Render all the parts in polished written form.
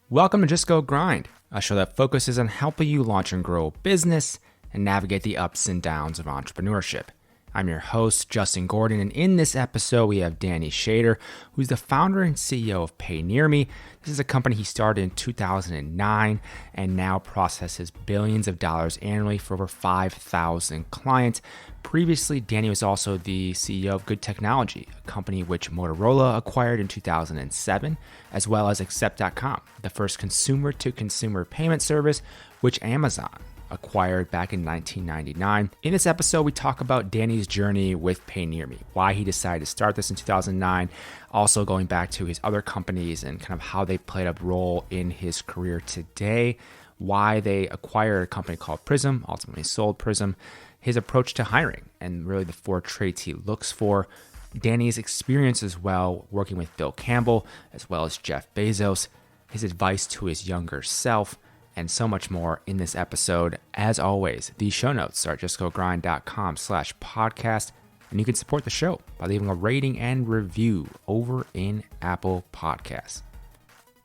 Welcome to Just Go Grind, a show that focuses on helping you launch and grow a business and navigate the ups and downs of entrepreneurship. I'm your host, Justin Gordon, and in this episode, we have Danny Shader, who's the founder and CEO of PayNearMe. This is a company he started in 2009 and now processes billions of dollars annually for over 5,000 clients. Previously, Danny was also the CEO of Good Technology, a company which Motorola acquired in 2007, as well as Accept.com, the first consumer-to-consumer payment service, which Amazon acquired back in 1999. In this episode, we talk about Danny's journey with PayNearMe, why he decided to start this in 2009, also going back to his other companies and kind of how they played a role in his career today, why they acquired a company called Prism, ultimately sold Prism, his approach to hiring, and really the 4 traits he looks for, Danny's experience as well working with Bill Campbell, as well as Jeff Bezos, his advice to his younger self, and so much more in this episode. As always, the show notes are at justgogrind.com/podcast, and you can support the show by leaving a rating and review over in Apple Podcasts.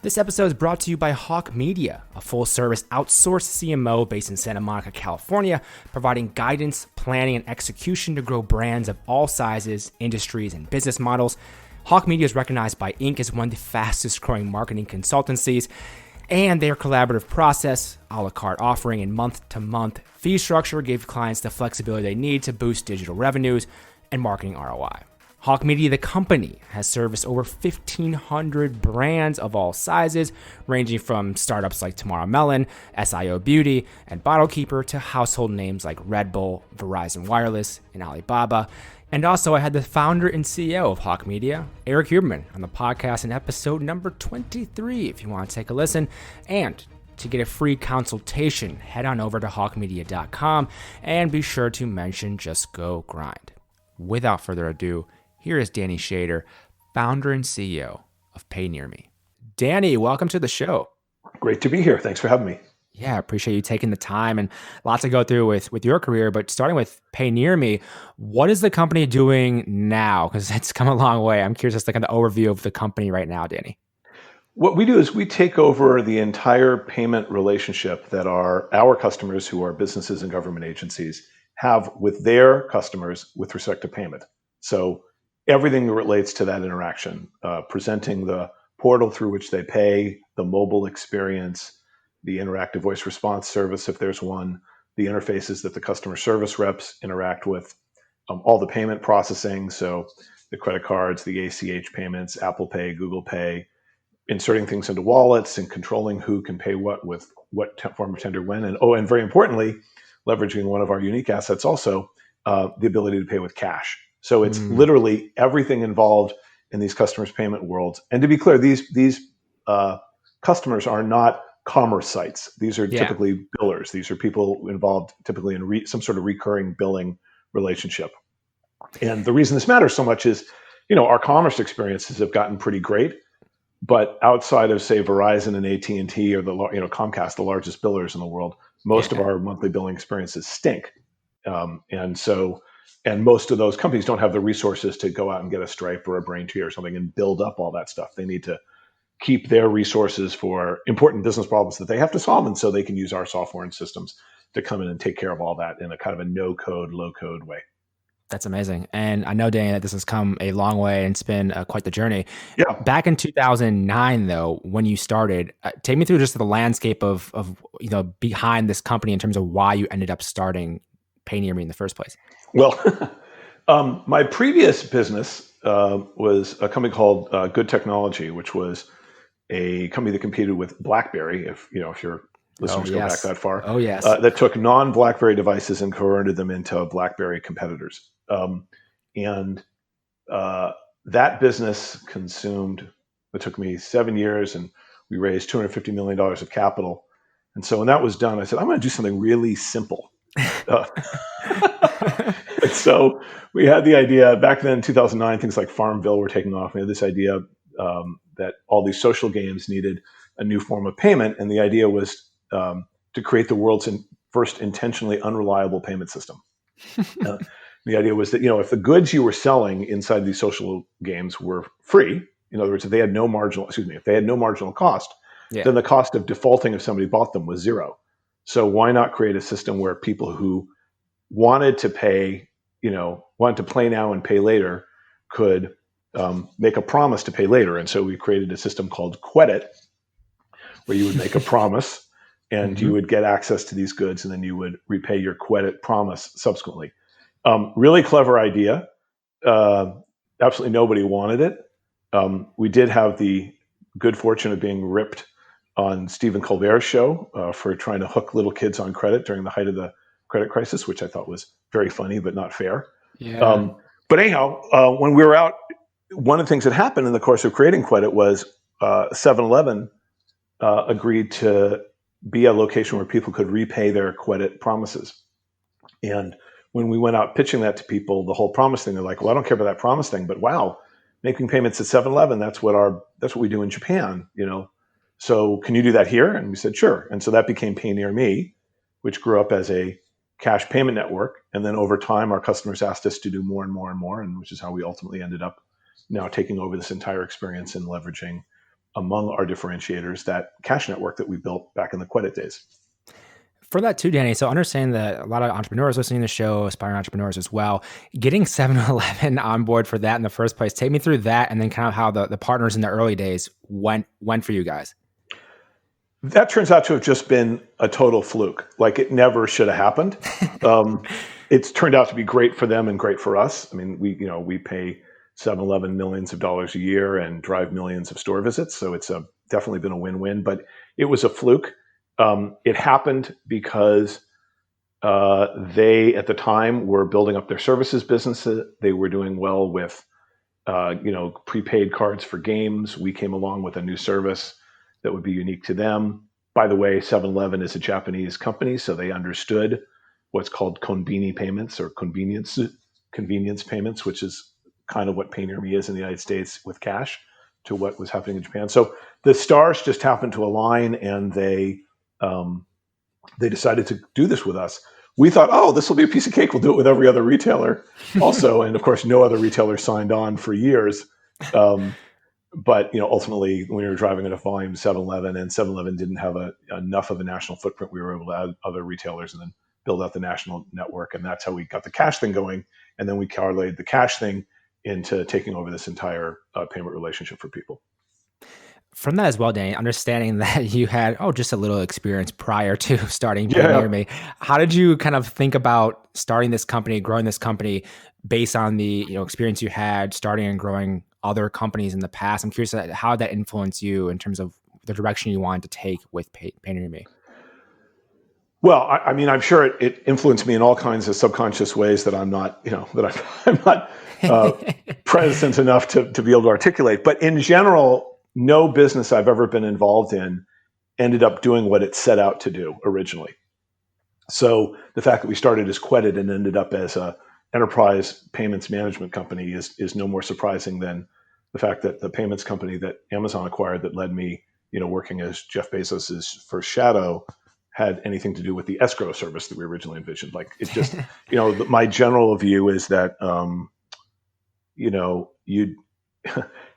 This episode is brought to you by Hawk Media, a full-service outsourced CMO based in Santa Monica, California, providing guidance, planning, and execution to grow brands of all sizes, industries, and business models. Hawk Media is recognized by Inc. as one of the fastest-growing marketing consultancies, and their collaborative process, a la carte offering, and month-to-month fee structure give clients the flexibility they need to boost digital revenues and marketing ROI. Hawk Media, the company, has serviced over 1,500 brands of all sizes, ranging from startups like Tomorrow Melon, SIO Beauty, and Bottle Keeper to household names like Red Bull, Verizon Wireless, and Alibaba. And also, I had the founder and CEO of Hawk Media, Eric Huberman, on the podcast in episode number 23, if you want to take a listen. And to get a free consultation, head on over to hawkmedia.com and be sure to mention Just Go Grind. Without further ado, here is Danny Shader, founder and CEO of PayNearMe. Danny, welcome to the show. Great to be here. Thanks for having me. Yeah, I appreciate you taking the time and lots to go through with your career. But starting with PayNearMe, what is the company doing now? Because it's come a long way. I'm curious as to kind of the overview of the company right now, Danny. What we do is we take over the entire payment relationship that our customers, who are businesses and government agencies, have with their customers with respect to payment. So everything that relates to that interaction, presenting the portal through which they pay, the mobile experience, the interactive voice response service, if there's one, the interfaces that the customer service reps interact with, all the payment processing, so the credit cards, the ACH payments, Apple Pay, Google Pay, inserting things into wallets and controlling who can pay what with what form of tender when, and very importantly, leveraging one of our unique assets also, the ability to pay with cash. So it's literally everything involved in these customers' payment worlds. And to be clear, these customers are not commerce sites. These are typically billers. These are people involved typically in some sort of recurring billing relationship. And the reason this matters so much is, our commerce experiences have gotten pretty great, but outside of, say, Verizon and AT&T or Comcast, the largest billers in the world, most of our monthly billing experiences stink. And most of those companies don't have the resources to go out and get a Stripe or a Braintree or something and build up all that stuff. They need to keep their resources for important business problems that they have to solve. And so they can use our software and systems to come in and take care of all that in a kind of a no-code, low-code way. That's amazing. And I know, Danny, that this has come a long way and it's been quite the journey. Yeah. Back in 2009, though, when you started, take me through just the landscape of behind this company in terms of why you ended up starting PayNearMe in the first place. Well, my previous business was a company called Good Technology, which was a company that competed with BlackBerry, if your listeners go back that far. Oh, yes. That took non-BlackBerry devices and converted them into BlackBerry competitors. And that business it took me 7 years, and we raised $250 million of capital. And so when that was done, I said, I'm going to do something really simple. And so we had the idea back then, 2009, things like Farmville were taking off. We had this idea that all these social games needed a new form of payment. And the idea was to create the world's first intentionally unreliable payment system. The idea was that, if the goods you were selling inside these social games were free, in other words, if they had no marginal cost, Yeah. then the cost of defaulting if somebody bought them was zero. So why not create a system where people who wanted to pay, wanted to play now and pay later could make a promise to pay later. And so we created a system called Credit, where you would make a promise and you would get access to these goods, and then you would repay your Credit promise subsequently. Really clever idea. Absolutely nobody wanted it. We did have the good fortune of being ripped on Stephen Colbert's show for trying to hook little kids on credit during the height of the credit crisis, which I thought was very funny but not fair. Yeah. But anyhow, when we were out, one of the things that happened in the course of creating Credit was 7-Eleven agreed to be a location where people could repay their Credit promises. And when we went out pitching that to people, the whole promise thing, they're like, well, I don't care about that promise thing, but wow, making payments at 7-Eleven, that's what we do in Japan, So can you do that here? And we said, sure. And so that became PayNearMe, which grew up as a cash payment network. And then over time, our customers asked us to do more and more and more, and which is how we ultimately ended up now taking over this entire experience and leveraging, among our differentiators, that cash network that we built back in the Credit days. For that too, Danny, so understand that a lot of entrepreneurs listening to the show, aspiring entrepreneurs as well, getting 7-Eleven on board for that in the first place, take me through that and then kind of how the partners in the early days went for you guys. That turns out to have just been a total fluke. Like, it never should have happened. It's turned out to be great for them and great for us. I mean, we pay 7-Eleven millions of dollars a year and drive millions of store visits. So it's definitely been a win-win, but it was a fluke. It happened because they, at the time, were building up their services businesses. They were doing well with, prepaid cards for games. We came along with a new service that would be unique to them. By the way, 7-Eleven is a Japanese company, so they understood what's called konbini payments, or convenience payments, which is kind of what PayNearMe is in the United States with cash, to what was happening in Japan. So the stars just happened to align, and they decided to do this with us. We thought, oh, this will be a piece of cake. We'll do it with every other retailer also. And of course, no other retailer signed on for years. But ultimately, when we were driving enough volume, 7-Eleven, and 7-Eleven didn't have enough of a national footprint, we were able to add other retailers and then build out the national network. And that's how we got the cash thing going. And then we parlayed the cash thing into taking over this entire payment relationship for people. From that as well, Danny, understanding that you had just a little experience prior to starting PayNearMe, how did you kind of think about starting this company, growing this company based on the experience you had starting and growing other companies in the past? I'm curious how that influenced you in terms of the direction you wanted to take with PayNearMe. Well, I mean, I'm sure it influenced me in all kinds of subconscious ways that I'm not present enough to be able to articulate. But in general, no business I've ever been involved in ended up doing what it set out to do originally. So the fact that we started as Credit and ended up as a enterprise payments management company is no more surprising than the fact that the payments company that Amazon acquired that led me, working as Jeff Bezos's first shadow, had anything to do with the escrow service that we originally envisioned. Like, it just, my general view is that,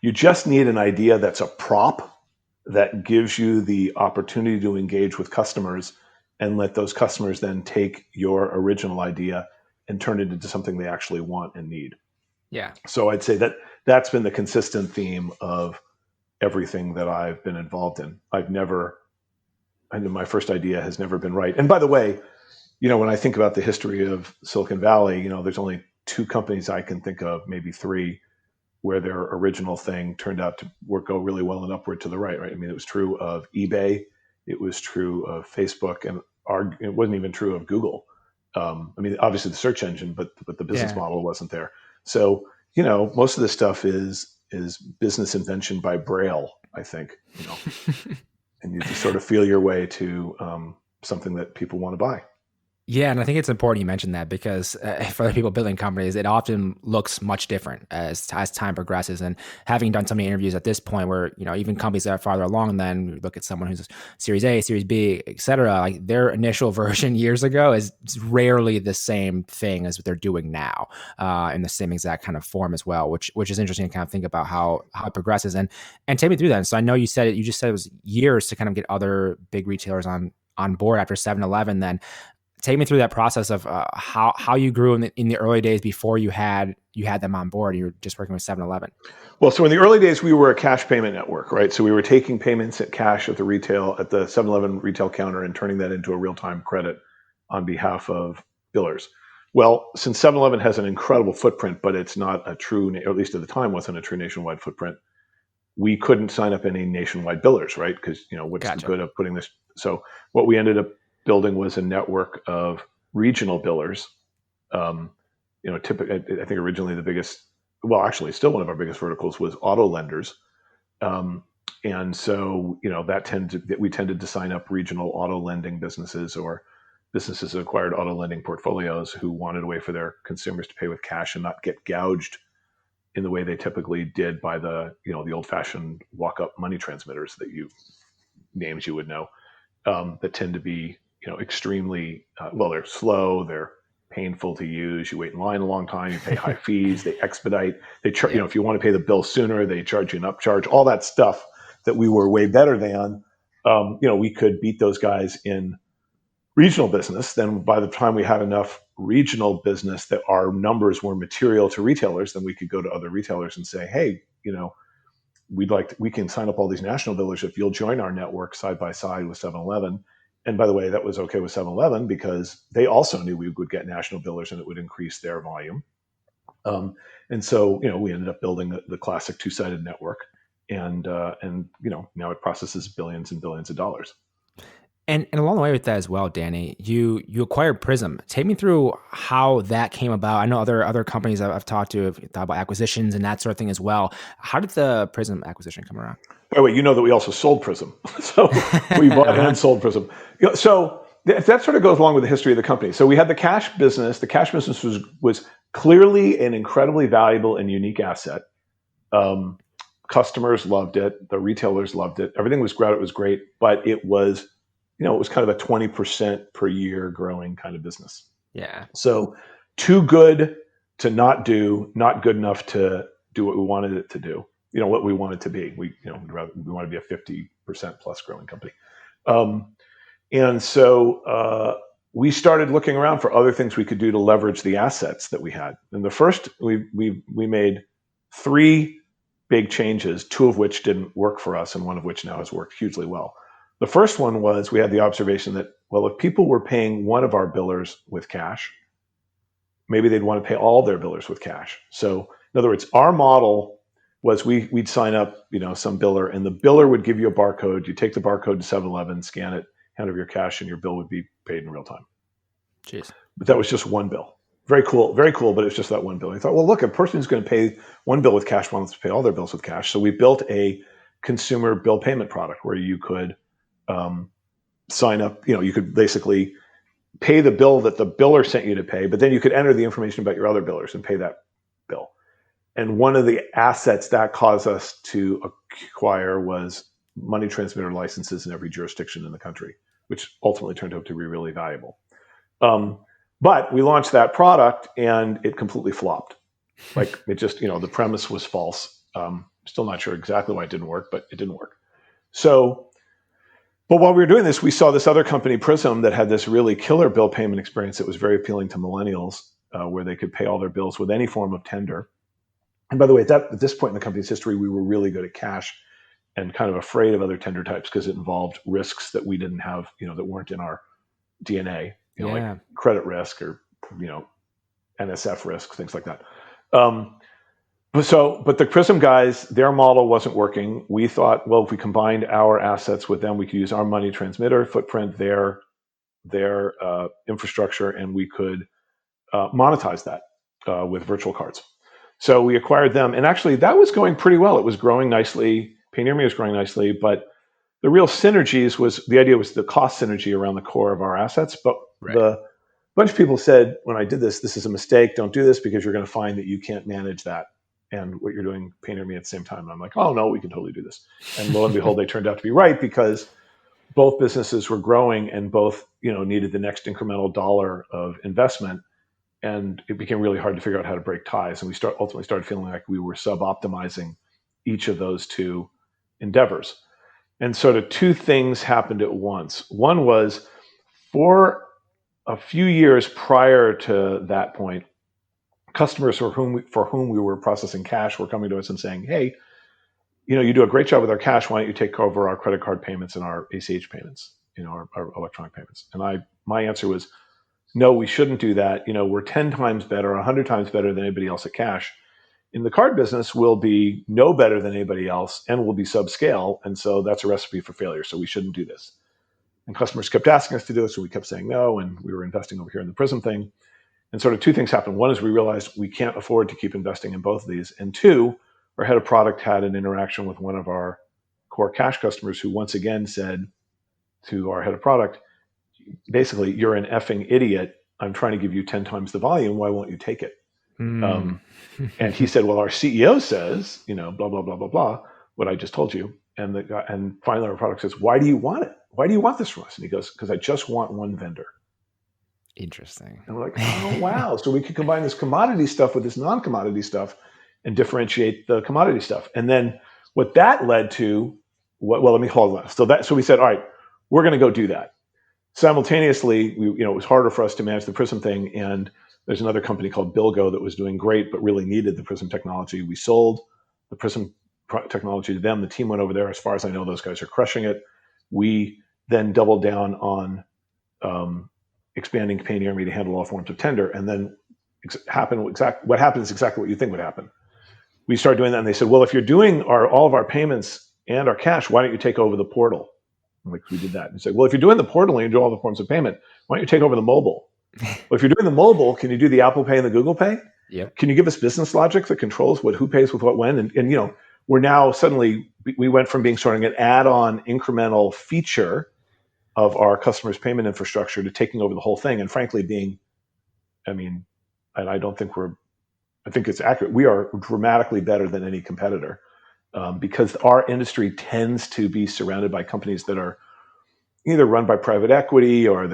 you just need an idea that's a prop that gives you the opportunity to engage with customers, and let those customers then take your original idea and turn it into something they actually want and need. Yeah. So I'd say that's been the consistent theme of everything that I've been involved in. My first idea has never been right. And by the way, when I think about the history of Silicon Valley, there's only two companies I can think of, maybe three, where their original thing turned out to go really well and upward to the right. I mean, it was true of eBay, it was true of Facebook, and it wasn't even true of Google. I mean, obviously the search engine, but the business model wasn't there. So, most of this stuff is business invention by Braille, I think, and you just sort of feel your way to something that people want to buy. Yeah, and I think it's important you mentioned that because for other people building companies, it often looks much different as time progresses. And having done so many interviews at this point, where even companies that are farther along, then you look at someone who's Series A, Series B, et cetera, like their initial version years ago is rarely the same thing as what they're doing now, in the same exact kind of form as well, which is interesting to kind of think about how it progresses. And take me through that. And so I know you just said it was years to kind of get other big retailers on board after 7-Eleven. Then take me through that process of how you grew in the early days before you had them on board. You were just working with 7-Eleven. Well, so in the early days, we were a cash payment network, right? So we were taking payments at cash at the 7-Eleven retail counter and turning that into a real-time credit on behalf of billers. Well, since 7-Eleven has an incredible footprint, but it's not a true, or at least at the time wasn't a true nationwide footprint, we couldn't sign up any nationwide billers, right? Because, what's the Gotcha. good of putting this? So what we ended up building was a network of regional billers. Typically, I think originally the biggest, well, actually, still one of our biggest verticals was auto lenders. And so, we tended to sign up regional auto lending businesses or businesses that acquired auto lending portfolios who wanted a way for their consumers to pay with cash and not get gouged in the way they typically did by the old-fashioned walk-up money transmitters names you would know, that tend to be extremely they're slow, they're painful to use. You wait in line a long time, you pay high fees, they expedite, they charge. Yeah. If you want to pay the bill sooner, they charge you an upcharge. All that stuff that we were way better than. We could beat those guys in regional business. Then by the time we had enough regional business that our numbers were material to retailers, then we could go to other retailers and say, hey, we can sign up all these national billers if you'll join our network side by side with 7-Eleven. And by the way, that was okay with 7-Eleven because they also knew we would get national billers and it would increase their volume. And so, we ended up building the classic two-sided network, and now it processes billions and billions of dollars. And along the way with that as well, Danny, you acquired Prism. Take me through how that came about. I know other companies I've talked to have thought about acquisitions and that sort of thing as well. How did the Prism acquisition come around? By the way, you know that we also sold Prism, so we bought and sold Prism. So that sort of goes along with the history of the company. So we had the cash business. The cash business was clearly an incredibly valuable and unique asset. Customers loved it. The retailers loved it. Everything was great. It was great, but it was kind of a 20% per year growing kind of business. Yeah. So too good to not do, not good enough to do what we wanted it to do. What we wanted to be. We want to be a 50% plus growing company. And so we started looking around for other things we could do to leverage the assets that we had. And the first, we made 3 big changes, 2 of which didn't work for us, and 1 of which now has worked hugely well. The first one was we had the observation that, well, if people were paying one of our billers with cash, maybe they'd want to pay all their billers with cash. So in other words, our model was we'd sign up, some biller, and the biller would give you a barcode. You take the barcode to 7-Eleven, scan it, hand over your cash, and your bill would be paid in real time. Jeez. But that was just one bill. Very cool, but it's just that one bill. I thought, well, look, a person who's going to pay one bill with cash wants to pay all their bills with cash. So we built a consumer bill payment product where you could sign up. You could basically pay the bill that the biller sent you to pay, but then you could enter the information about your other billers and pay that bill. And one of the assets that caused us to acquire was money transmitter licenses in every jurisdiction in the country, which ultimately turned out to be really valuable. But we launched that product and it completely flopped. Like it just, the premise was false. Still not sure exactly why it didn't work, but it didn't work. So, but while we were doing this, we saw this other company, Prism, that had this really killer bill payment experience that was very appealing to millennials, where they could pay all their bills with any form of tender. And by the way, at this point in the company's history, we were really good at cash and kind of afraid of other tender types because it involved risks that we didn't have, that weren't in our DNA, like credit risk or, NSF risk, things like that. But the Prism guys, their model wasn't working. We thought, well, if we combined our assets with them, we could use our money transmitter footprint, their infrastructure, and we could monetize that with virtual cards. So we acquired them, and actually that was going pretty well. It was growing nicely. PayNearMe was growing nicely, but the real synergies the idea was the cost synergy around the core of our assets, but right. bunch of people said when I did this, this is a mistake. Don't do this because you're going to find that you can't manage that and what you're doing PayNearMe at the same time. And I'm like, oh no, we can totally do this. And lo and behold, they turned out to be right because both businesses were growing and both, needed the next incremental dollar of investment. And it became really hard to figure out how to break ties. And we ultimately started feeling like we were sub-optimizing each of those two endeavors. And sort of two things happened at once. One was for a few years prior to that point, customers for whom we were processing cash were coming to us and saying, hey, you do a great job with our cash. Why don't you take over our credit card payments and our ACH payments, our electronic payments? And my answer was, no, we shouldn't do that. We're 10 times better, 100 times better than anybody else at cash. In the card business, we'll be no better than anybody else and we'll be subscale. And so that's a recipe for failure. So we shouldn't do this. And customers kept asking us to do it. So we kept saying no. And we were investing over here in the Prism thing. And sort of two things happened. One is we realized we can't afford to keep investing in both of these. And two, our head of product had an interaction with one of our core cash customers who once again said to our head of product, basically, you're an effing idiot. I'm trying to give you 10 times the volume. Why won't you take it? And he said, well, our CEO says, blah, blah, blah, blah, blah, what I just told you. And finally, our product says, why do you want it? Why do you want this from us? And he goes, because I just want one vendor. Interesting. And we're like, oh, wow. So we could combine this commodity stuff with this non-commodity stuff and differentiate the commodity stuff. And then what that led to, let me hold on. So we said, all right, we're going to go do that. Simultaneously, it was harder for us to manage the Prism thing. And there's another company called Bilgo that was doing great, but really needed the Prism technology. We sold the Prism technology to them. The team went over there. As far as I know, those guys are crushing it. We then doubled down on expanding PayNearMe to handle all forms of tender. And then what happened is exactly what you think would happen. We started doing that, and they said, well, if you're doing all of our payments and our cash, why don't you take over the portal? And we did that. And he said, well, if you're doing the portal and you do all the forms of payment, why don't you take over the mobile? Well, if you're doing the mobile, can you do the Apple Pay and the Google Pay? Yep. Can you give us business logic that controls who pays with what when? And we're now suddenly, we went from being sort of an add-on incremental feature of our customers' payment infrastructure to taking over the whole thing. And frankly, and I think it's accurate. We are dramatically better than any competitor because our industry tends to be surrounded by companies that are either run by private equity or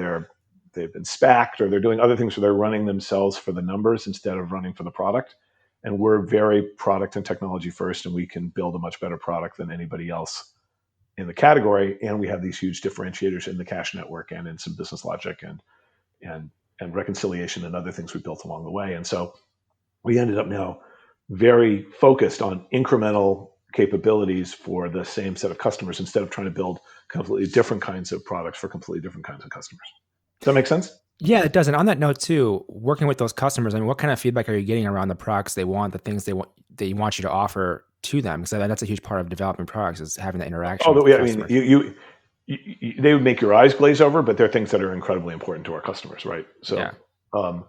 they've been SPAC'd or they're doing other things where they're running themselves for the numbers instead of running for the product. And we're very product and technology first, and we can build a much better product than anybody else in the category. And we have these huge differentiators in the cash network and in some business logic and reconciliation and other things we built along the way. And so we ended up now very focused on incremental capabilities for the same set of customers instead of trying to build completely different kinds of products for completely different kinds of customers. Does that make sense? Yeah, it does. And on that note too, working with those customers, what kind of feedback are you getting around the products they want, the things they want you to offer to them? Because that's a huge part of developing products is having that interaction. Oh, yeah. They would make your eyes glaze over, but they're things that are incredibly important to our customers, right? So, yeah.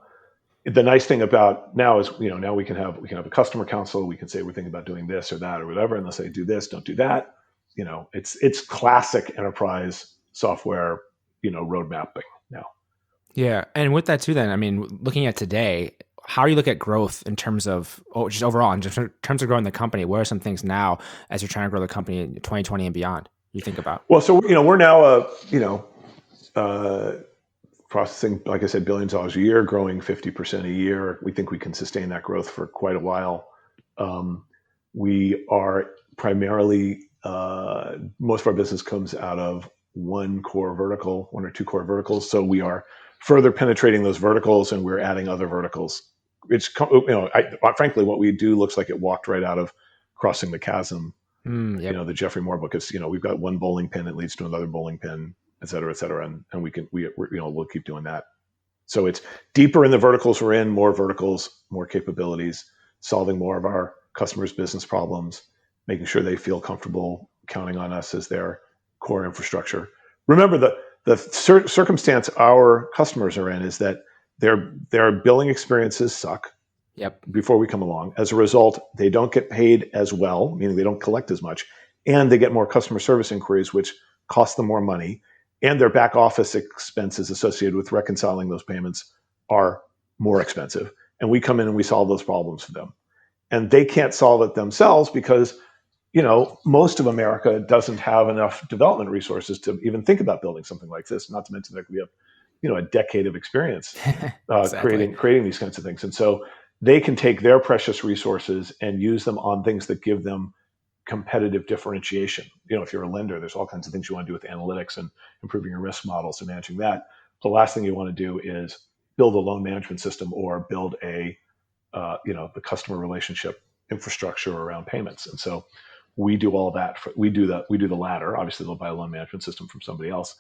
The nice thing about now is, now we can have a customer council. We can say we're thinking about doing this or that or whatever, and they'll say do this, don't do that. It's classic enterprise software, road mapping now. Yeah, and with that too, then looking at today, how do you look at growth in terms of just overall, in terms of growing the company? What are some things now as you're trying to grow the company in 2020 and beyond? You think about? Well, so we're now processing, like I said, billions of dollars a year, growing 50% a year. We think we can sustain that growth for quite a while. We are primarily, most of our business comes out of one or two core verticals. So we are further penetrating those verticals and we're adding other verticals. It's, frankly, what we do looks like it walked right out of Crossing the Chasm, yep. The Jeffrey Moore book. Is, we've got one bowling pin that leads to another bowling pin, et cetera, et cetera. And we'll keep doing that. So it's deeper in the verticals we're in, more verticals, more capabilities, solving more of our customers' business problems, making sure they feel comfortable counting on us as their core infrastructure. Remember, the circumstance our customers are in is that their billing experiences suck. Yep. Before we come along. As a result, they don't get paid as well, meaning they don't collect as much, and they get more customer service inquiries, which cost them more money, and their back office expenses associated with reconciling those payments are more expensive. And we come in and we solve those problems for them. And they can't solve it themselves because, most of America doesn't have enough development resources to even think about building something like this. Not to mention that we have, a decade of experience Exactly. creating these kinds of things. And so they can take their precious resources and use them on things that give them competitive differentiation. If you're a lender, there's all kinds of things you want to do with analytics and improving your risk models and managing that. The last thing you want to do is build a loan management system or build the customer relationship infrastructure around payments. And so we do all that. We do the latter. Obviously, they'll buy a loan management system from somebody else,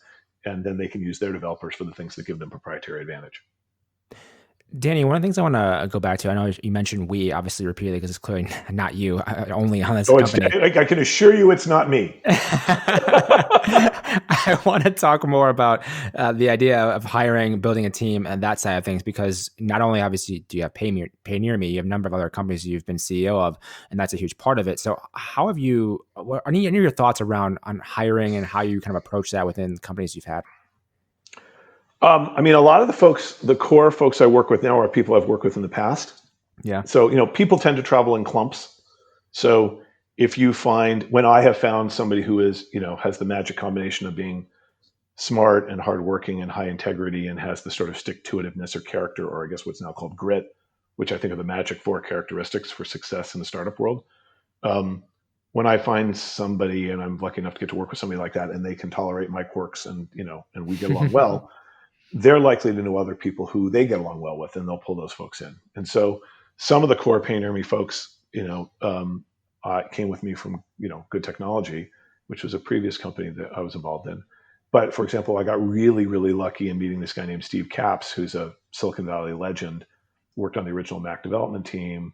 and then they can use their developers for the things that give them proprietary advantage. Danny, one of the things I want to go back to, I know you mentioned we obviously repeatedly because it's clearly not you, only on this company. I can assure you it's not me. I want to talk more about the idea of hiring, building a team, and that side of things, because not only obviously do you have PayNearMe, you have a number of other companies you've been CEO of, and that's a huge part of it. So how have you, any of your thoughts around on hiring and how you kind of approach that within the companies you've had? A lot of the core folks I work with now are people I've worked with in the past. Yeah. So, people tend to travel in clumps. So if you find, when I have found somebody who is, has the magic combination of being smart and hardworking and high integrity and has the sort of stick-to-itiveness or character, or I guess what's now called grit, which I think are the magic 4 characteristics for success in the startup world. When I find somebody and I'm lucky enough to get to work with somebody like that and they can tolerate my quirks and, and we get along well, they're likely to know other people who they get along well with, and they'll pull those folks in. And so some of the core PayNearMe folks, came with me from, Good Technology, which was a previous company that I was involved in. But for example, I got really, really lucky in meeting this guy named Steve Capps, who's a Silicon Valley legend, worked on the original Mac development team,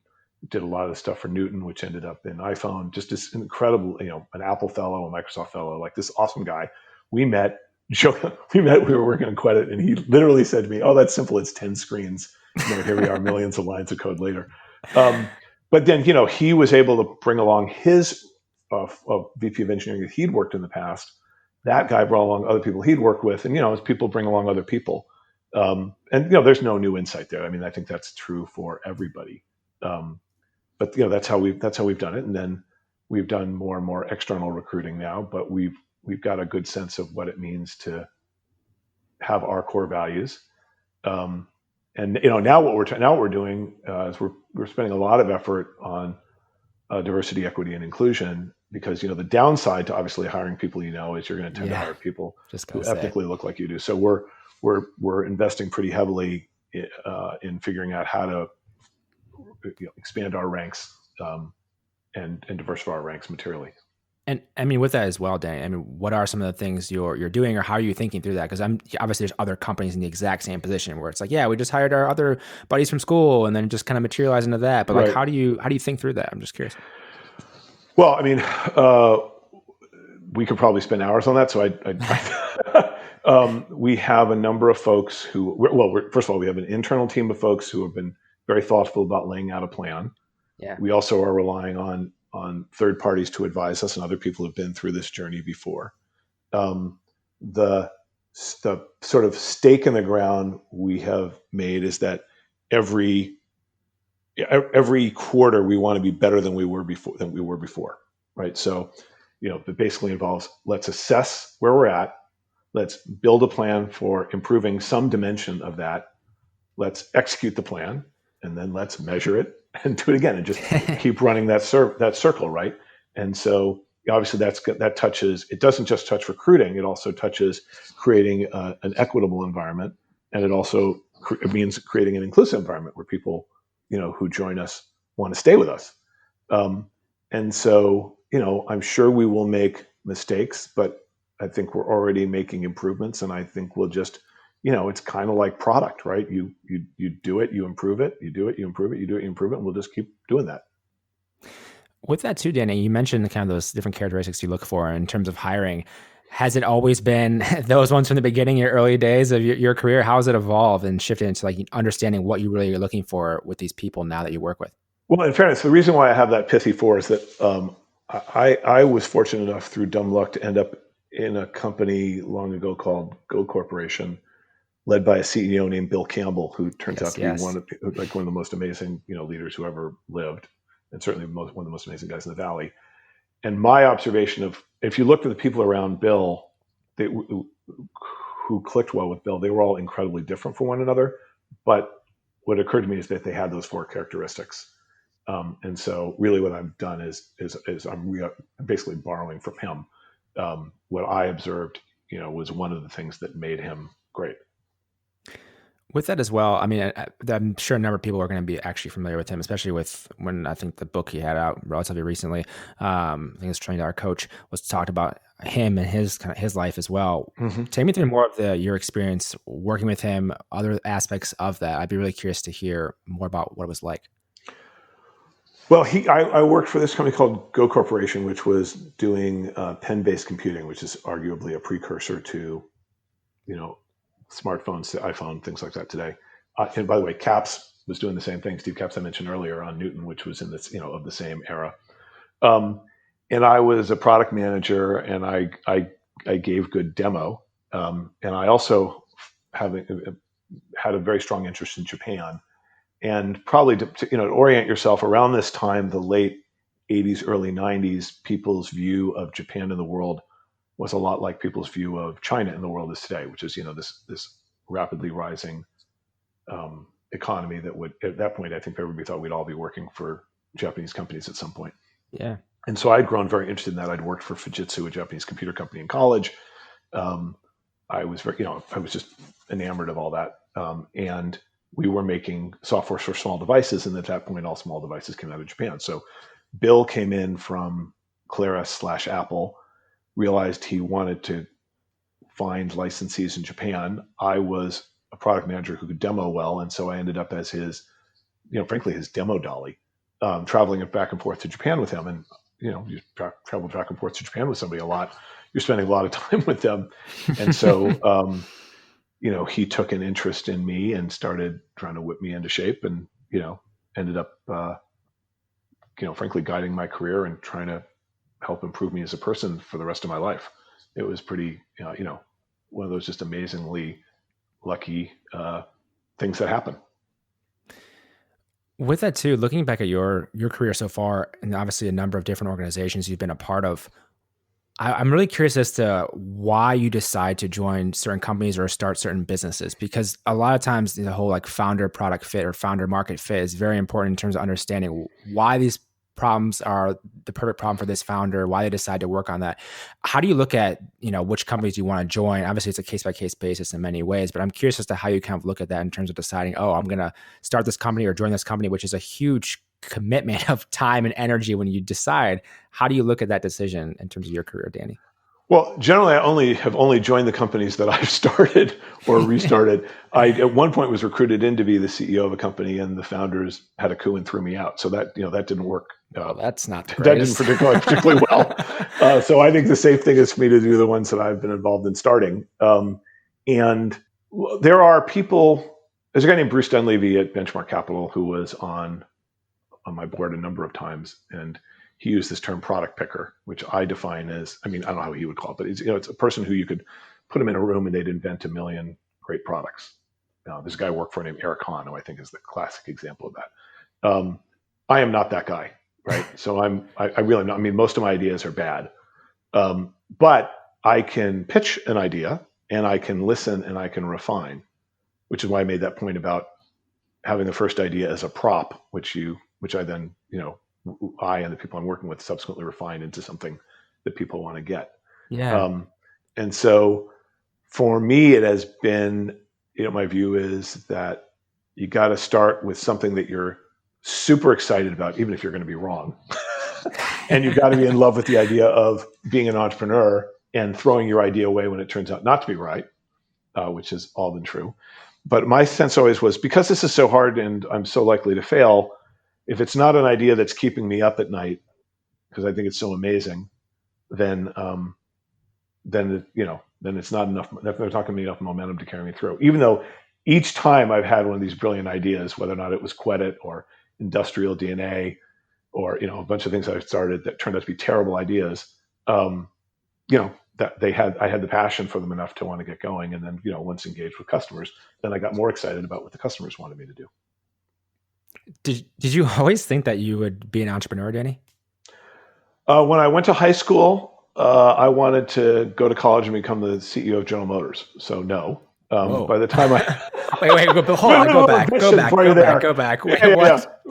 did a lot of the stuff for Newton, which ended up in iPhone, just this incredible, an Apple fellow, a Microsoft fellow, like this awesome guy. We met, we were working on Quedit, and he literally said to me, "Oh, that's simple. It's 10 screens. Here we are, millions of lines of code later." But then, he was able to bring along his VP of engineering that he'd worked in the past. That guy brought along other people he'd worked with, and as people bring along other people, and there's no new insight there. I think that's true for everybody. But that's how we've done it, and then we've done more and more external recruiting now. But we've got a good sense of what it means to have our core values. And now what we're doing is we're spending a lot of effort on diversity, equity, and inclusion, because the downside to obviously hiring people is you're going to tend to hire people who ethnically look like you do. So we're investing pretty heavily in figuring out how to expand our ranks and diversify our ranks materially. And with that as well, Danny, what are some of the things you're doing, or how are you thinking through that? Because obviously there's other companies in the exact same position where it's like, yeah, we just hired our other buddies from school, and then just kind of materialize into that. But like, how do you think through that? I'm just curious. Well, we could probably spend hours on that. So we have a number of folks who, first of all, we have an internal team of folks who have been very thoughtful about laying out a plan. Yeah. We also are relying on third parties to advise us, and other people have been through this journey before. The sort of stake in the ground we have made is that every quarter we want to be better than we were before, right? So, it basically involves, let's assess where we're at, let's build a plan for improving some dimension of that, let's execute the plan, and then let's measure it and do it again, and just keep running that circle, right? And so obviously that touches, it doesn't just touch recruiting, it also touches creating an equitable environment, and it also it means creating an inclusive environment where people who join us want to stay with us. And so I'm sure we will make mistakes, but I think we're already making improvements, and I think we'll just it's kind of like product, right? You do it, you improve it, you do it, you improve it, you do it, you improve it, and we'll just keep doing that. With that too, Danny, you mentioned kind of those different characteristics you look for in terms of hiring. Has it always been those ones from the beginning, your early days of your career? How has it evolved and shifted into like understanding what you really are looking for with these people now that you work with? Well, in fairness, the reason why I have that pithy 4 is that I was fortunate enough through dumb luck to end up in a company long ago called Go Corporation, led by a CEO named Bill Campbell, who turns out Yes, to be yes. one of the most amazing, leaders who ever lived, and certainly one of the most amazing guys in the Valley. And my observation of, if you looked at the people around Bill, they, who clicked well with Bill, they were all incredibly different from one another. But what occurred to me is that they had those four characteristics. And so really what I've done is I'm basically borrowing from him. What I observed, was one of the things that made him great. With that as well, I mean, I'm sure a number of people are going to be actually familiar with him, especially with when I think the book he had out relatively recently. I think it's Trained Our Coach was talked about him and his life as well. Mm-hmm. Take me through more of your experience working with him, other aspects of that. I'd be really curious to hear more about what it was like. Well, I worked for this company called Go Corporation, which was doing pen-based computing, which is arguably a precursor to, smartphones, to iPhone, things like that today. And by the way, Capps was doing the same thing. Steve Capps, I mentioned earlier, on Newton, which was in this, of the same era. And I was a product manager, and I gave good demo. And I also had a very strong interest in Japan. And probably to orient yourself around this time, the late 80s, early 90s, people's view of Japan in the world was a lot like people's view of China in the world is today, which is this rapidly rising economy that would, at that point, I think everybody thought we'd all be working for Japanese companies at some point. Yeah. And so I'd grown very interested in that. I'd worked for Fujitsu, a Japanese computer company, in college. I was I was just enamored of all that. And we were making software for small devices, and at that point, all small devices came out of Japan. So Bill came in from Clara/Apple, realized he wanted to find licensees in Japan. I was a product manager who could demo well, and so I ended up as his, frankly, his demo dolly, traveling back and forth to Japan with him. And you travel back and forth to Japan with somebody a lot, you're spending a lot of time with them, and so he took an interest in me and started trying to whip me into shape, and ended up frankly guiding my career and trying to help improve me as a person for the rest of my life. It was pretty, one of those just amazingly lucky things that happen. With that too, looking back at your career so far, and obviously a number of different organizations you've been a part of, I'm really curious as to why you decide to join certain companies or start certain businesses, because a lot of times the whole like founder product fit or founder market fit is very important in terms of understanding why these problems are the perfect problem for this founder, why they decide to work on that. How do you look at, which companies you want to join? Obviously, it's a case-by-case basis in many ways, but I'm curious as to how you kind of look at that in terms of deciding, I'm going to start this company or join this company, which is a huge commitment of time and energy when you decide. How do you look at that decision in terms of your career, Danny? Well, generally, I have only joined the companies that I've started or restarted. I, at one point, was recruited in to be the CEO of a company, and the founders had a coup and threw me out. So that that didn't work. That's not the that didn't particularly well. So I think the safe thing is for me to do the ones that I've been involved in starting. And there are people. There's a guy named Bruce Dunleavy at Benchmark Capital who was on my board a number of times, and he used this term product picker, which I define as, I don't know how he would call it, but it's a person who you could put them in a room and they'd invent a million great products. There's a guy I work for named Eric Hahn, who I think is the classic example of that. I am not that guy, right? So I really not. Most of my ideas are bad, but I can pitch an idea and I can listen and I can refine, which is why I made that point about having the first idea as a prop, which I then, I and the people I'm working with subsequently refine into something that people want to get. Yeah. And so for me, it has been, my view is that you got to start with something that you're super excited about, even if you're going to be wrong. And you've got to be in love with the idea of being an entrepreneur and throwing your idea away when it turns out not to be right, which has all been true. But my sense always was, because this is so hard and I'm so likely to fail, if it's not an idea that's keeping me up at night, because I think it's so amazing, then it's not enough. They're not giving me enough momentum to carry me through. Even though each time I've had one of these brilliant ideas, whether or not it was Quedit or industrial DNA or a bunch of things I've started that turned out to be terrible ideas, that I had the passion for them enough to want to get going. And then, once engaged with customers, then I got more excited about what the customers wanted me to do. Did you always think that you would be an entrepreneur, Danny? When I went to high school, I wanted to go to college and become the CEO of General Motors. So no. By the time I wait, hold on, go back. Wait, what?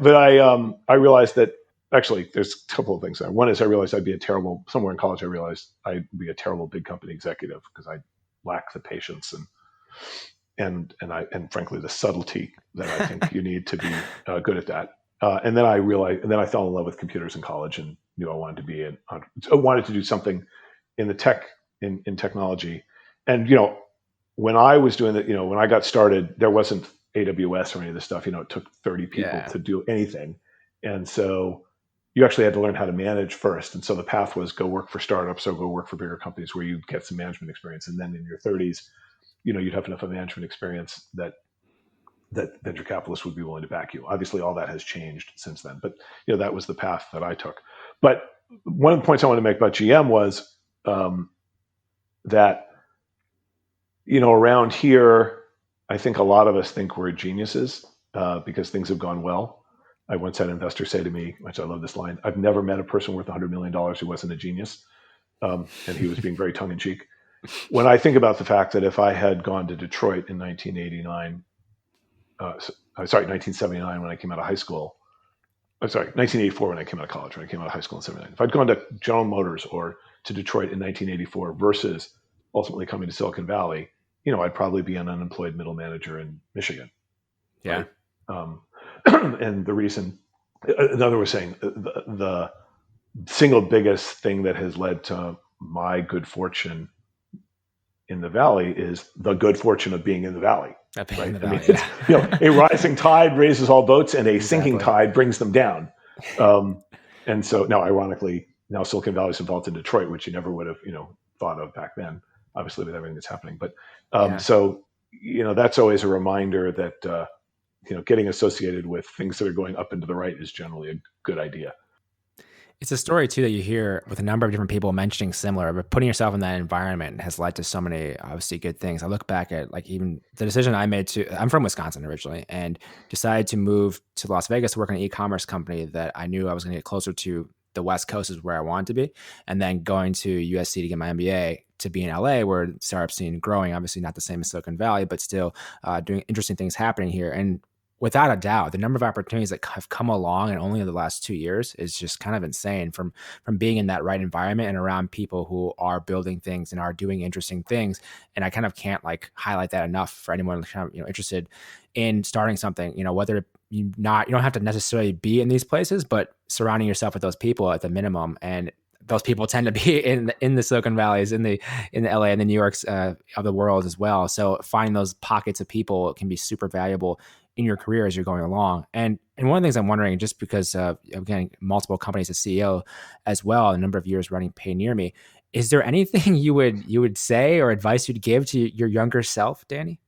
But I realized that actually there's a couple of things there. One is I realized I'd be somewhere in college. I realized I'd be a terrible big company executive because I lack the patience and frankly the subtlety that I think you need to be good at that. And then I realized, and then I fell in love with computers in college and knew I wanted to do something in the in technology. And, when I was doing that, when I got started, there wasn't AWS or any of this stuff. It took 30 people to do anything. And so you actually had to learn how to manage first. And so the path was go work for startups or go work for bigger companies where you get some management experience. And then in your 30s, you'd have enough of management experience that venture capitalists would be willing to back you. Obviously, all that has changed since then. But, that was the path that I took. But one of the points I wanted to make about GM was that, around here, I think a lot of us think we're geniuses because things have gone well. I once had an investor say to me, which I love this line, I've never met a person worth $100 million who wasn't a genius. And he was being very tongue in cheek. When I think about the fact that if I had gone to Detroit in 1979 when I came out of high school, 1984 when I came out of college, when I came out of high school in 79. If I'd gone to General Motors or to Detroit in 1984 versus ultimately coming to Silicon Valley, I'd probably be an unemployed middle manager in Michigan. Yeah. Right? And the reason, in other words, saying the single biggest thing that has led to my good fortune in the Valley is the good fortune of being in the Valley. Right? A rising tide raises all boats and a sinking tide brings them down. And so now, ironically, Silicon Valley is involved in Detroit, which you never would have, thought of back then, obviously with everything that's happening. But so, that's always a reminder that, getting associated with things that are going up and to the right is generally a good idea. It's a story too that you hear with a number of different people mentioning similar, but putting yourself in that environment has led to so many obviously good things. I look back at even the decision I made I'm from Wisconsin originally and decided to move to Las Vegas to work in an e-commerce company that I knew I was going to get closer to the West Coast is where I wanted to be. And then going to USC to get my MBA to be in LA where the startup scene growing, obviously not the same as Silicon Valley, but still doing interesting things happening here. And without a doubt, the number of opportunities that have come along in only the last 2 years is just kind of insane from being in that right environment and around people who are building things and are doing interesting things. And I kind of can't highlight that enough for anyone kind of, interested in starting something, whether you don't have to necessarily be in these places, but surrounding yourself with those people at the minimum. And those people tend to be in the Silicon Valleys, in the LA and the New Yorks of the world as well. So finding those pockets of people can be super valuable in your career as you're going along. And one of the things I'm wondering, just because again, multiple companies as CEO as well, a number of years running PayNearMe, is there anything you would say or advice you'd give to your younger self, Danny?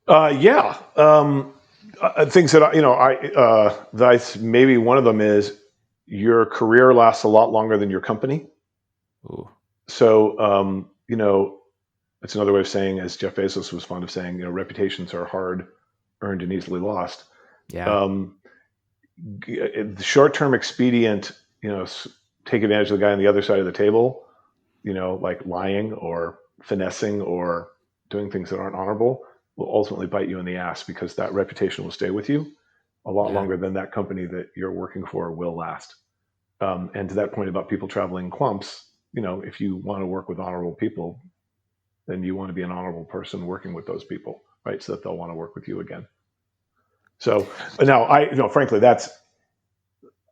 Things that that's maybe one of them is your career lasts a lot longer than your company. Ooh. So it's another way of saying, as Jeff Bezos was fond of saying, reputations are hard earned and easily lost. Yeah. The short-term expedient, take advantage of the guy on the other side of the table, like lying or finessing or doing things that aren't honorable, will ultimately bite you in the ass because that reputation will stay with you a lot longer than that company that you're working for will last. And to that point about people traveling clumps, if you want to work with honorable people, then you want to be an honorable person working with those people, right? So that they'll want to work with you again. So now frankly,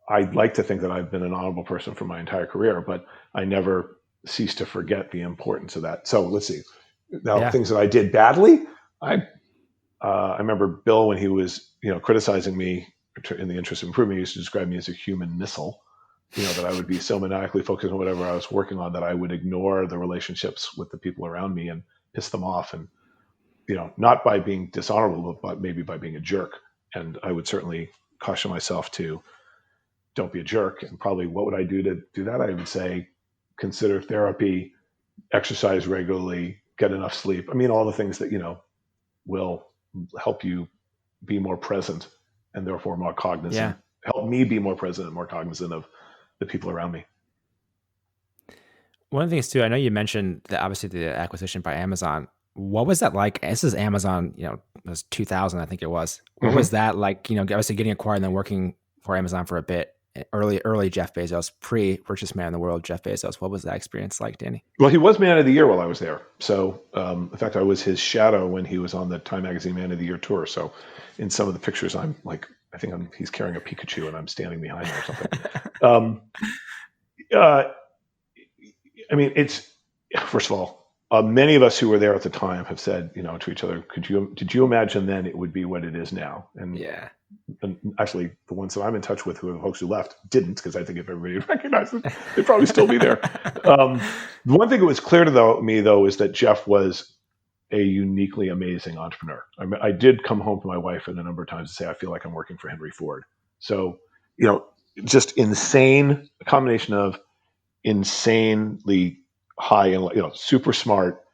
I'd like to think that I've been an honorable person for my entire career, but I never cease to forget the importance of that. So let's see. Now, things that I did badly, I remember Bill, when he was, criticizing me in the interest of improvement, he used to describe me as a human missile, that I would be so maniacally focused on whatever I was working on that I would ignore the relationships with the people around me and piss them off. And, not by being dishonorable, but maybe by being a jerk. And I would certainly caution myself to don't be a jerk. And probably what would I do to do that? I would say, consider therapy, exercise regularly, get enough sleep. I mean, all the things that, will help you be more present and therefore more cognizant, Yeah. help me be more present and more cognizant of the people around me. One of the things too, I know you mentioned that obviously the acquisition by Amazon. What was that like? This is Amazon, it was 2000, I think it was. What was that like, obviously getting acquired and then working for Amazon for a bit, early Jeff Bezos, pre-richest man in the world, Jeff Bezos. What was that experience like, Danny? Well, he was Man of the Year while I was there. So, in fact, I was his shadow when he was on the Time Magazine Man of the Year tour. So, in some of the pictures, I'm like, he's carrying a Pikachu and I'm standing behind him or something. I mean, it's, first of all, many of us who were there at the time have said, to each other, did you imagine then it would be what it is now? And actually, the ones that I'm in touch with, who are the folks who left, didn't, because I think if everybody recognized it, they'd probably still be there. The one thing that was clear to me, though, is that Jeff was a uniquely amazing entrepreneur. I did come home to my wife a number of times to say, I feel like I'm working for Henry Ford. So, just insane, a combination of insanely high and, super smart,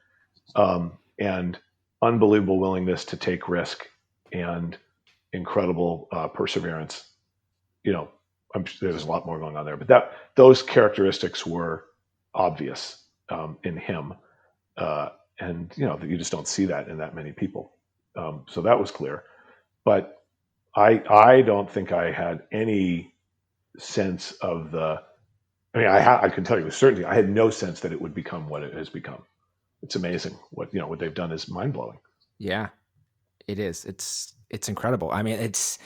and unbelievable willingness to take risk and incredible perseverance. I'm sure there's a lot more going on there, but those characteristics were obvious in him, and you just don't see that in that many people. So that was clear, but I don't think I had any sense of the. I mean, I can tell you with certainty, I had no sense that it would become what it has become. It's amazing what they've done is mind blowing. Yeah, it is. It's incredible. I mean, if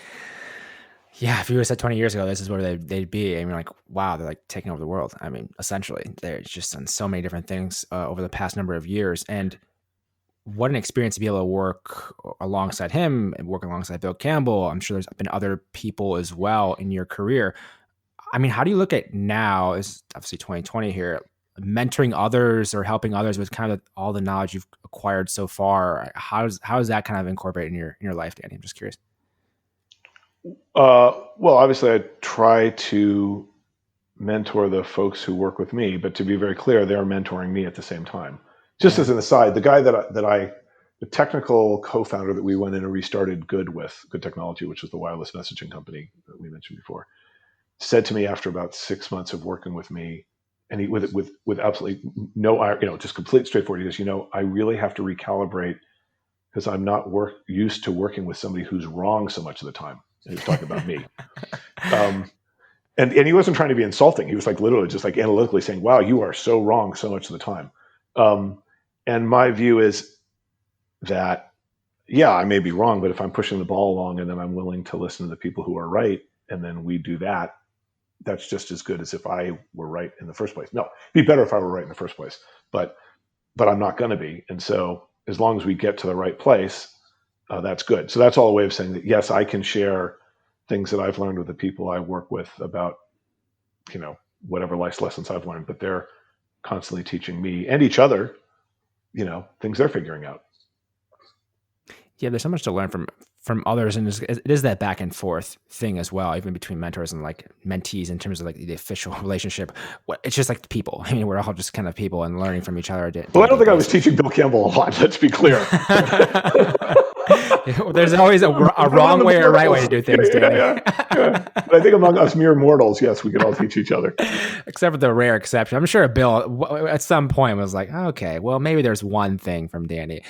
you would have said 20 years ago, this is where they'd be. I mean, like, wow, they're like taking over the world. I mean, essentially, they're just done so many different things over the past number of years. And what an experience to be able to work alongside him and work alongside Bill Campbell. I'm sure there's been other people as well in your career. I mean, how do you look at now, it's obviously 2020 here, mentoring others or helping others with kind of all the knowledge you've acquired so far? How is that kind of incorporated in your life, Danny? I'm just curious. Well, obviously I try to mentor the folks who work with me, but to be very clear, they're mentoring me at the same time. Just as an aside, the guy the technical co-founder that we went in and restarted Good Technology, which was the wireless messaging company that we mentioned before, said to me after about 6 months of working with me, and he with absolutely no, just complete straightforward. He goes, I really have to recalibrate because I'm not used to working with somebody who's wrong so much of the time. And he was talking about me, and he wasn't trying to be insulting. He was like literally just like analytically saying, "Wow, you are so wrong so much of the time." And my view is that, yeah, I may be wrong, but if I'm pushing the ball along and then I'm willing to listen to the people who are right, and then we do that, that's just as good as if I were right in the first place. No, it'd be better if I were right in the first place, but I'm not going to be. And so as long as we get to the right place, that's good. So that's all a way of saying that, yes, I can share things that I've learned with the people I work with about, whatever life's lessons I've learned, but they're constantly teaching me and each other, things they're figuring out. Yeah, there's so much to learn from others, and it is that back and forth thing as well, even between mentors and like mentees in terms of like the official relationship. It's just like people. I mean, we're all just kind of people and learning from each other. Well, I don't think I was teaching Bill Campbell a lot. Let's be clear. There's always a wrong way or a right way to do things. Yeah. But I think among us mere mortals, yes, we can all teach each other. Except for the rare exception. I'm sure Bill at some point was like, okay, well, maybe there's one thing from Danny.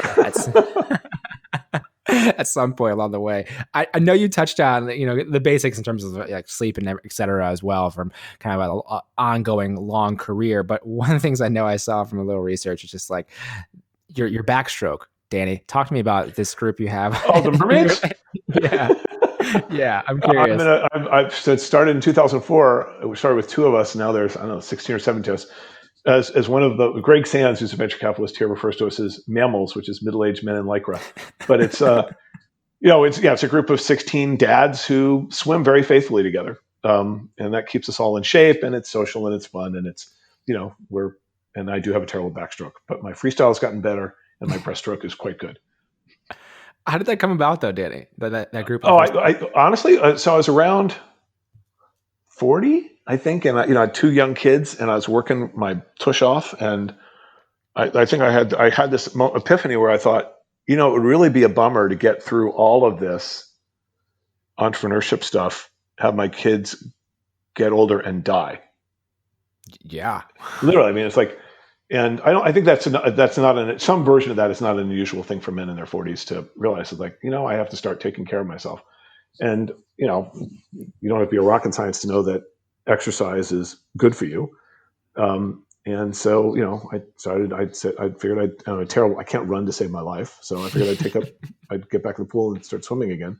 At some point along the way. I know you touched on, the basics in terms of like sleep and et cetera as well from kind of an ongoing long career. But one of the things I know I saw from a little research is just like your backstroke. Danny, talk to me about this group you have. Oh, the mermaids? Yeah, I'm curious. I've started in 2004. We started with two of us. Now there's, 16 or 17 of us. As one of the Greg Sands, who's a venture capitalist here, refers to us as mammals, which is middle-aged men in lycra. But it's it's a group of 16 dads who swim very faithfully together, and that keeps us all in shape. And it's social and it's fun, and it's and I do have a terrible backstroke, but my freestyle has gotten better, and my breaststroke is quite good. How did that come about, though, Danny? That group? I honestly, so I was around 40, I think, and I had two young kids, and I was working my tush off, and I think I had this epiphany where I thought, it would really be a bummer to get through all of this entrepreneurship stuff, have my kids get older and die. Yeah, literally. I mean, it's like, and I think that's not some version of that is not an unusual thing for men in their 40s to realize. It's like, I have to start taking care of myself, and you don't have to be a rocket science to know that exercise is good for you. And so, I figured I can't run to save my life. So I figured I'd get back in the pool and start swimming again.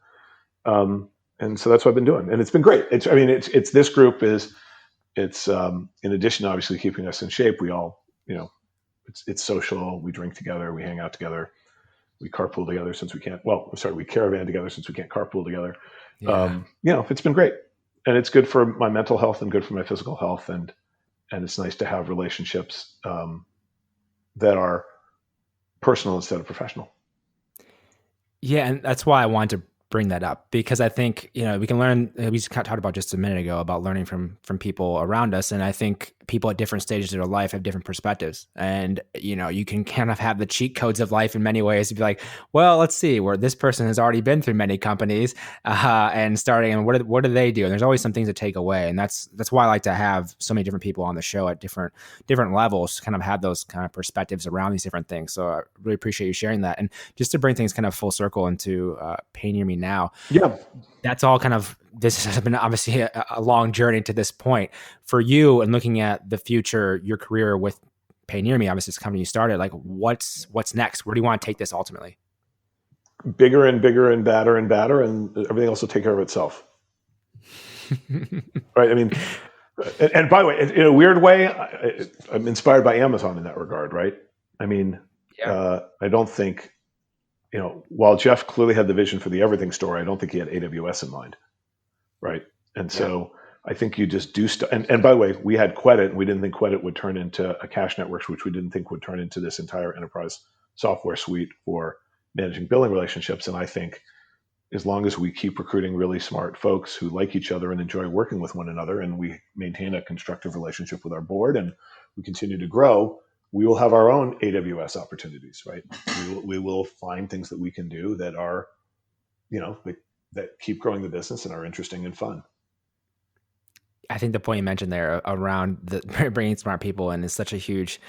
And so that's what I've been doing. And it's been great. It's this group it's in addition to obviously keeping us in shape, we all, it's social. We drink together, we hang out together, we carpool together since we can't, we caravan together since we can't carpool together. Yeah. It's been great. And it's good for my mental health and good for my physical health. And it's nice to have relationships that are personal instead of professional. Yeah, and that's why I wanted to bring that up, because I think, we can learn, we just talked about just a minute ago about learning from people around us. And I think people at different stages of their life have different perspectives. And, you can kind of have the cheat codes of life in many ways to be like, well, let's see, where this person has already been through many companies and starting, and what do they do? And there's always some things to take away. And that's why I like to have so many different people on the show at different levels to kind of have those kind of perspectives around these different things. So I really appreciate you sharing that. And just to bring things kind of full circle into PayNearMe now. Yeah. That's all kind of, this has been obviously a long journey to this point for you, and looking at the future, your career with PayNearMe, obviously this company you started, like what's next? Where do you want to take this ultimately? Bigger and bigger and badder, and everything else will take care of itself. Right. I mean, and by the way, in a weird way, I'm inspired by Amazon in that regard. Right. I mean, I don't think, while Jeff clearly had the vision for the everything store, I don't think he had AWS in mind. Right. And so I think you just do stuff. And by the way, we had Quedit, and we didn't think Quedit would turn into a cash network, which we didn't think would turn into this entire enterprise software suite for managing billing relationships. And I think as long as we keep recruiting really smart folks who like each other and enjoy working with one another, and we maintain a constructive relationship with our board, and we continue to grow, we will have our own AWS opportunities, right? We will find things that we can do that are, that keep growing the business and are interesting and fun. I think the point you mentioned there around bringing smart people in is such a huge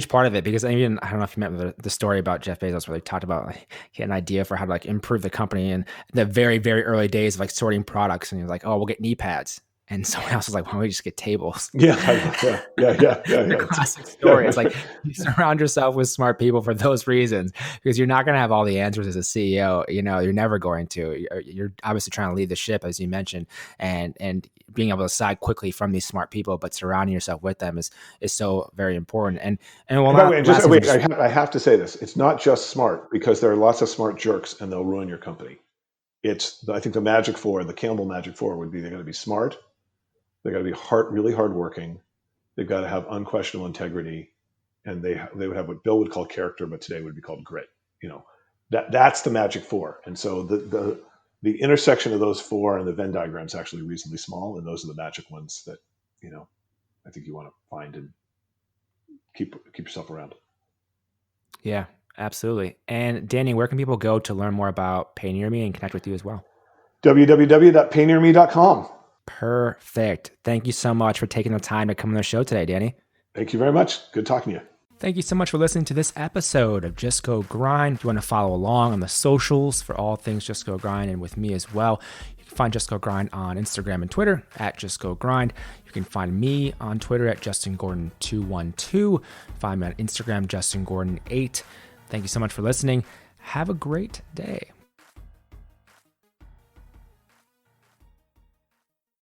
part of it, because I don't know if you remember the story about Jeff Bezos, where they talked about he had an idea for how to improve the company in the very, very early days of sorting products. And he was like, oh, we'll get knee pads. And someone else was like, why don't we just get tables? Yeah. Classic story. It's like, you surround yourself with smart people for those reasons, because you're not going to have all the answers as a CEO. You're never going to. You're obviously trying to lead the ship, as you mentioned, and being able to decide quickly from these smart people, but surrounding yourself with them is so very important. And by the way, I have to say this: it's not just smart, because there are lots of smart jerks, and they'll ruin your company. I think the magic four, the Campbell magic four, would be they're going to be smart. They got to be really hardworking. They've got to have unquestionable integrity, and they would have what Bill would call character, but today would be called grit. That's the magic four. And so the intersection of those four and the Venn diagram is actually reasonably small, and those are the magic ones that I think you want to find and keep yourself around. Yeah, absolutely. And Danny, where can people go to learn more about PayNearMe and connect with you as well? www.paynearme.com. Perfect. Thank you so much for taking the time to come on the show today, Danny. Thank you very much. Good talking to you. Thank you so much for listening to this episode of Just Go Grind. If you want to follow along on the socials for all things Just Go Grind, and with me as well, you can find Just Go Grind on Instagram and Twitter at Just Go Grind. You can find me on Twitter at JustinGordon212. Find me on Instagram, JustinGordon8. Thank you so much for listening. Have a great day.